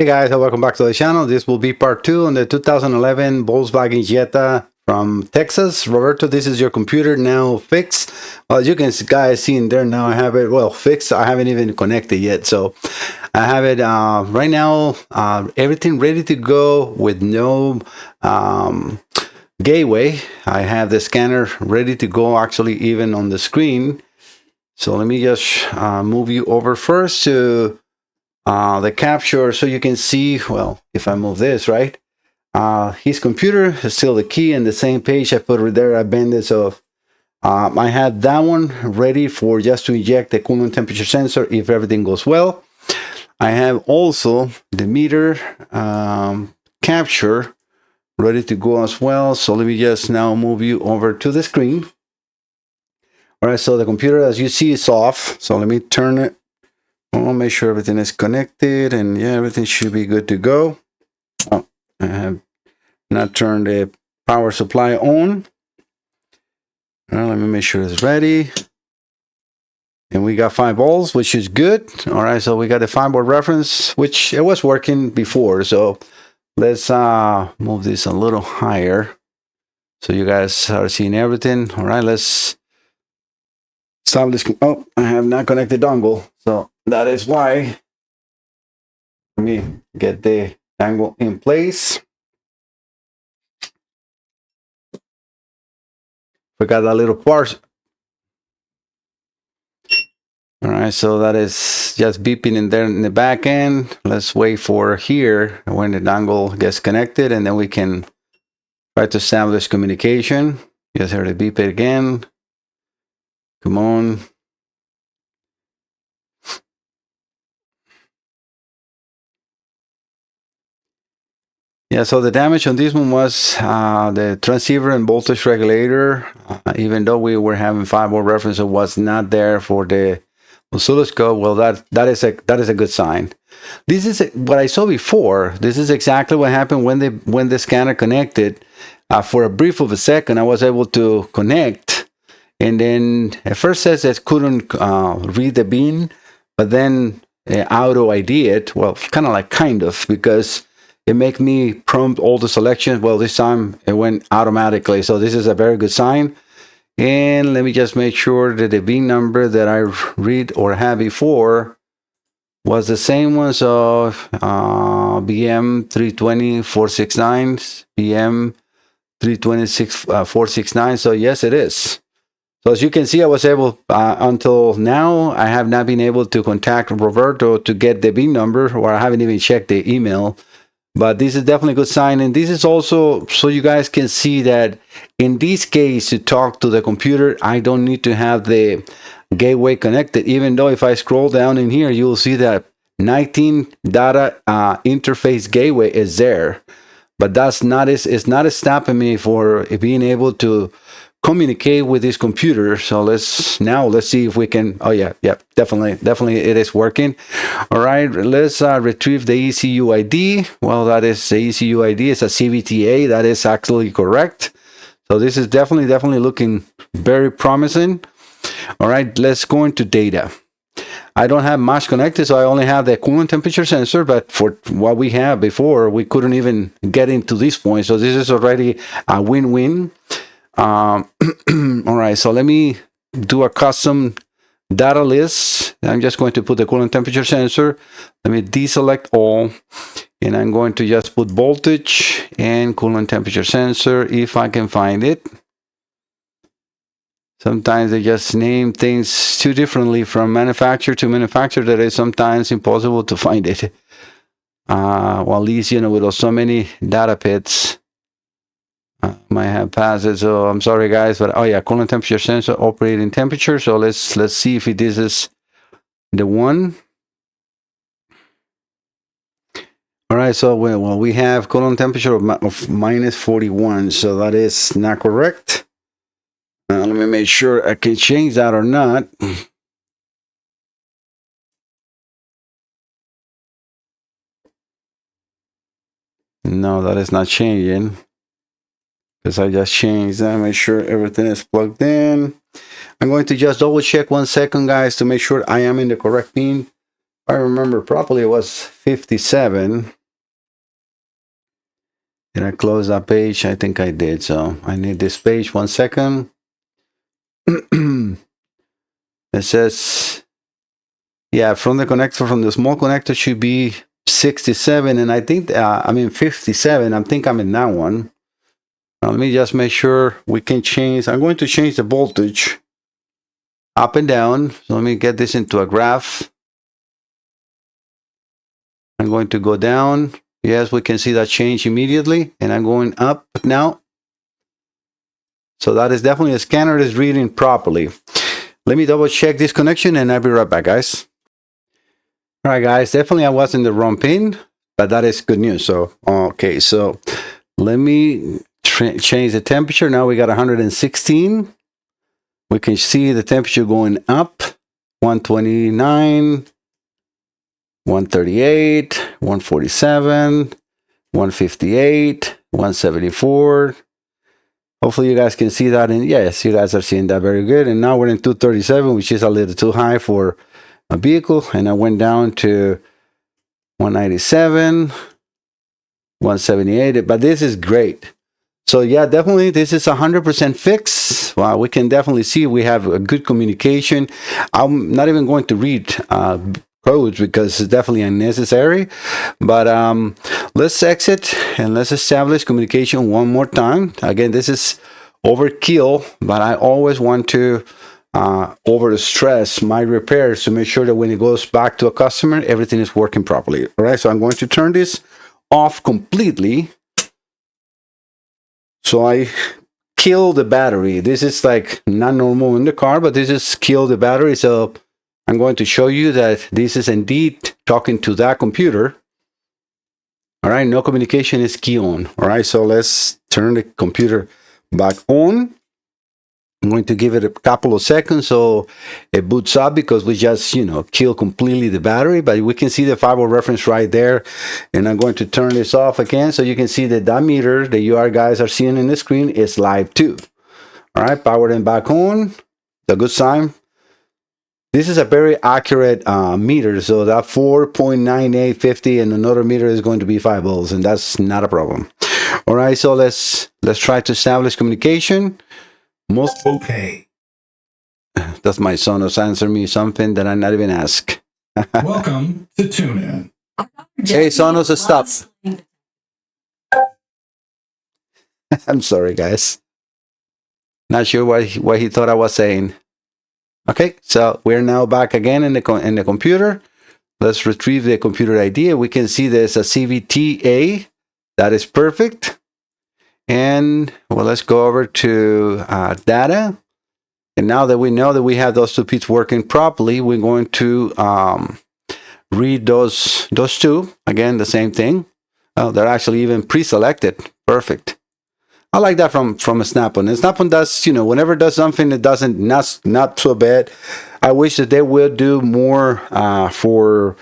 Hey guys, and welcome back to the channel. This will be part 2 on the 2011 Volkswagen Jetta from Texas. Roberto, this is your computer now fixed. Well, as you can guys see in there now, I have it fixed. I haven't even connected yet, so I have it right now. Everything ready to go with no gateway. I have the scanner ready to go, actually even on the screen. So let me just move you over first to the capture so you can see, well, if I move this, right? His computer is still the key and the same page I put it there. I bend it, so I have that one ready for just to inject the coolant temperature sensor if everything goes well. I have also the meter capture ready to go as well. So let me just now move you over to the screen. All right, so the computer, as you see, is off. So let me turn it. I'll make sure everything is connected, and yeah, everything should be good to go. Oh, I have not turned the power supply on. Let me make sure it's ready. And we got 5 volts, which is good. All right, so we got the 5-volt reference, which it was working before. So let's move this a little higher so you guys are seeing everything. All right, let's stop this. Oh, I have not connected dongle, so that is why. Let me get the angle in place. Forgot that little part. All right, so that is just beeping in there in the back end. Let's wait for here when the dongle gets connected, and then we can try to establish communication. Just heard it beep it again. Come on. Yeah, so the damage on this one was the transceiver and voltage regulator. Even though we were having 5-volt reference, it was not there for the oscilloscope. Well, that is a good sign. This is what I saw before. This is exactly what happened when the scanner connected. For a brief of a second, I was able to connect, and then at first says it couldn't read the bean, but then auto ID it. Well, kind of because it make me prompt all the selections. Well, this time it went automatically, so this is a very good sign. And let me just make sure that the VIN number that I read or had before was the same one. So BM 320469, BM 326469. So yes, it is. So as you can see, I was able, until now, I have not been able to contact Roberto to get the VIN number, or I haven't even checked the email. But this is definitely a good sign. And this is also so you guys can see that in this case, to talk to the computer, I don't need to have the gateway connected. Even though if I scroll down in here, you'll see that 19 data interface gateway is there. But it's not stopping me for being able to communicate with this computer. So let's see if we can. Oh yeah, definitely it is working. All right, let's retrieve the ECU ID. Well, that is the ECU ID. It's a CVTA. That is actually correct. So this is definitely looking very promising. All right, let's go into data. I don't have much connected, so I only have the coolant temperature sensor, but for what we had before, we couldn't even get into this point. So this is already a win-win. All right, so let me do a custom data list. I'm just going to put the coolant temperature sensor. Let me deselect all, and I'm going to just put voltage and coolant temperature sensor if I can find it. Sometimes they just name things too differently from manufacturer to manufacturer that it's sometimes impossible to find it. Well, at least, with so many data pits, might have passed it. So I'm sorry, guys, but oh yeah, coolant temperature sensor operating temperature. So let's see if this is the one. All right, so we have coolant temperature of minus 41, so that is not correct. Let me make sure I can change that or not. No, that is not changing, because I just changed that. Make sure everything is plugged in. I'm going to just double check 1 second, guys, to make sure I am in the correct pin. I remember properly, it was 57. Did I close that page? I think I did. So I need this page. 1 second. It says, yeah, from the connector, from the small connector should be 67. And I think, 57. I think I'm in that one. Now, let me just make sure we can change. I'm going to change the voltage up and down. So let me get this into a graph. I'm going to go down. Yes, we can see that change immediately. And I'm going up now. So that is definitely a scanner is reading properly. Let me double check this connection and I'll be right back, guys. All right, guys, definitely I was in the wrong pin, but that is good news. So, okay, so let me change the temperature. Now we got 116. We can see the temperature going up, 129, 138, 147, 158, 174. Hopefully you guys can see that. And yes, you guys are seeing that very good. And now we're in 237, which is a little too high for a vehicle. And I went down to 197, 178. But this is great. So yeah, definitely this is 100% fixed. Wow, we can definitely see we have a good communication. I'm not even going to read codes because it's definitely unnecessary. But let's exit and let's establish communication one more time. Again, this is overkill, but I always want to over stress my repairs to make sure that when it goes back to a customer, everything is working properly. All right, so I'm going to turn this off completely. So I kill the battery. This is like not normal in the car, but this is kill the battery. So I'm going to show you that this is indeed talking to that computer. All right, no communication is key on. All right, so let's turn the computer back on. I'm going to give it a couple of seconds so it boots up because we just, kill completely the battery, but we can see the 5 reference right there. And I'm going to turn this off again so you can see that that meter that you guys are seeing in the screen is live too. All right, power them back on. The good sign. This is a very accurate meter. So that 4.9850 and another meter is going to be 5 volts, and that's not a problem. All right, so let's try to establish communication. Most okay. That's my Sonos answer me something that I not even ask. Welcome to TuneIn. Hey, Sonos, stop. I'm sorry, guys. Not sure what he thought I was saying. Okay, so we're now back again in the computer. Let's retrieve the computer ID. We can see there's a CVTA. That is perfect. And well, let's go over to data. And now that we know that we have those two pits working properly, we're going to read those two. Again, the same thing. Oh, they're actually even pre-selected. Perfect. I like that from a Snap-on. And Snap-on does, whenever it does something that doesn't not so bad. I wish that they will do more for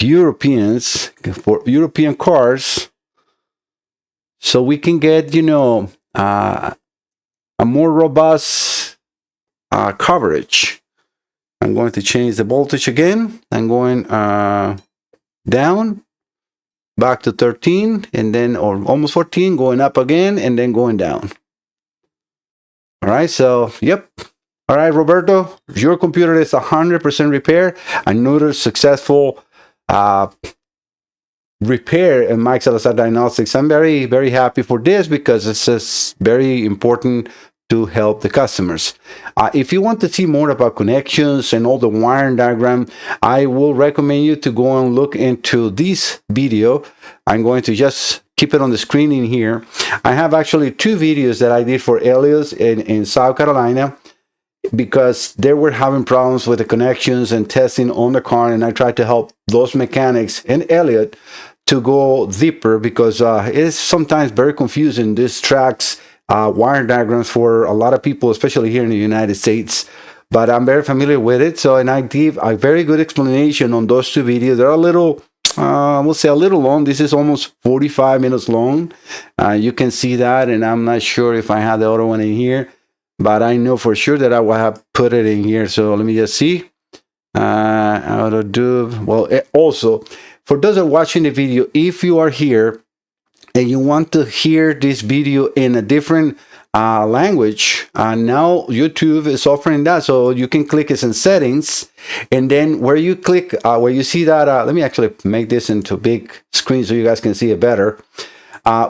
Europeans, for European cars, so we can get, a more robust coverage. I'm going to change the voltage again. I'm going down. Back to 13 and then, or almost 14, going up again and then going down. All right, so, yep. All right, Roberto, your computer is 100% repair. Another successful repair in Mike Salazar Diagnostics. I'm very, very happy for this because it's just very important to help the customers. If you want to see more about connections and all the wiring diagram, I will recommend you to go and look into this video. I'm going to just keep it on the screen in here. I have actually 2 videos that I did for Elias in South Carolina because they were having problems with the connections and testing on the car, and I tried to help those mechanics and Elliot to go deeper because it is sometimes very confusing. This tracks wiring diagrams for a lot of people, especially here in the United States, but I'm very familiar with it. So, and I give a very good explanation on those 2 videos. They're a little, we'll say a little long. This is almost 45 minutes long. You can see that, and I'm not sure if I have the other one in here, but I know for sure that I will have put it in here. So let me just see. Auto do. Well, also, for those that are watching the video, if you are here and you want to hear this video in a different language, now YouTube is offering that. So you can click it in settings, and then where you click, where you see that, let me actually make this into big screen so you guys can see it better.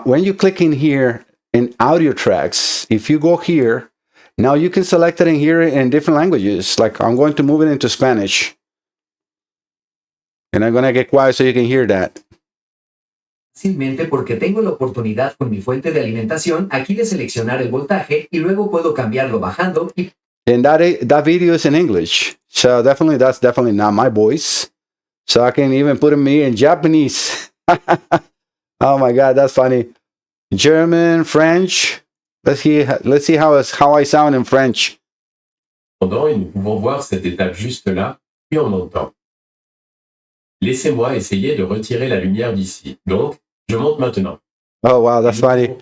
When you click in here in audio tracks, if you go here, now you can select it and hear it in different languages. Like I'm going to move it into Spanish. And I'm going to get quiet so you can hear that. Fácilmente porque tengo la oportunidad con mi fuente de alimentación aquí de seleccionar el voltaje y luego puedo cambiarlo bajando y And that video is in English. So that's definitely not my voice. So I can even put me in Japanese. Oh my God, that's funny. German, French. Let's see how I sound in French. Et nous pouvons voir cette étape juste là, puis on entend. Laissez-moi essayer de retirer la lumière d'ici. Donc, je monte maintenant. Oh wow, that's funny.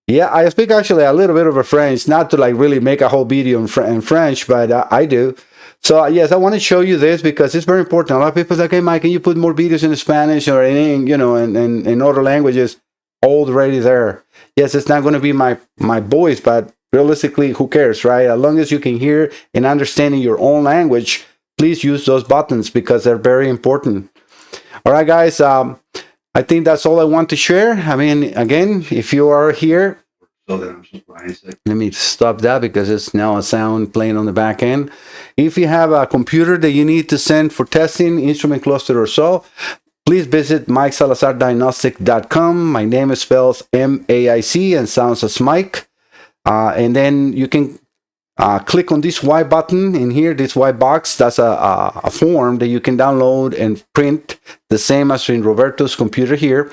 Yeah, I speak actually a little bit of a French, not to like really make a whole video in French, but I do. So yes, I want to show you this because it's very important. A lot of people say, "Okay, Mike, can you put more videos in Spanish or in other languages?" Already there. Yes, it's not going to be my voice, but realistically, who cares, right? As long as you can hear and understand in your own language, please use those buttons because they're very important. All right, guys. I think that's all I want to share. I mean, again, if you are here, let me stop that because it's now a sound playing on the back end. If you have a computer that you need to send for testing, instrument cluster or so, please visit MikeSalazarDiagnostic.com. My name is spelled M-A-I-C and sounds as Mike. And then you can click on this white button in here, this white box. That's a form that you can download and print, the same as in Roberto's computer here,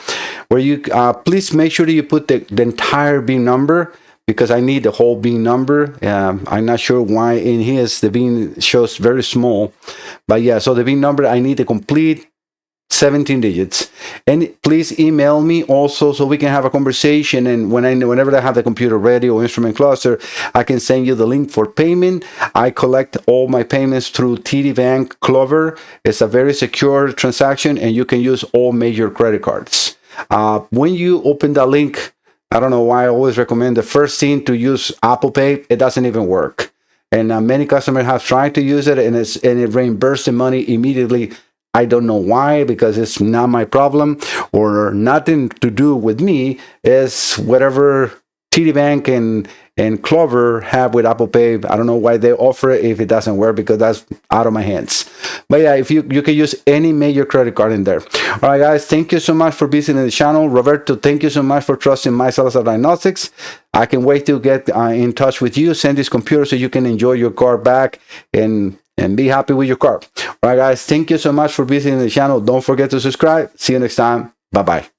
where you please make sure that you put the entire beam number, because I need the whole beam number. I'm not sure why in his the beam shows very small, but yeah, so the beam number, I need the complete 17 digits. And please email me also so we can have a conversation, and whenever I have the computer ready or instrument cluster, I can send you the link for payment. I collect all my payments through TD Bank Clover. It's a very secure transaction, and you can use all major credit cards. When you open the link, I don't know why I always recommend the first thing to use Apple Pay. It doesn't even work, and many customers have tried to use it, and it reimburses the money immediately. I don't know why, because it's not my problem or nothing to do with me. It's whatever TD Bank and Clover have with Apple Pay. I don't know why they offer it if it doesn't work, because that's out of my hands. But yeah, if you can use any major credit card in there. All right, guys, thank you so much for visiting the channel. Roberto, thank you so much for trusting Mike Salazar Diagnostics. I can wait to get in touch with you. Send this computer so you can enjoy your car back and be happy with your car. All right, guys, thank you so much for visiting the channel. Don't forget to subscribe. See you next time. Bye-bye.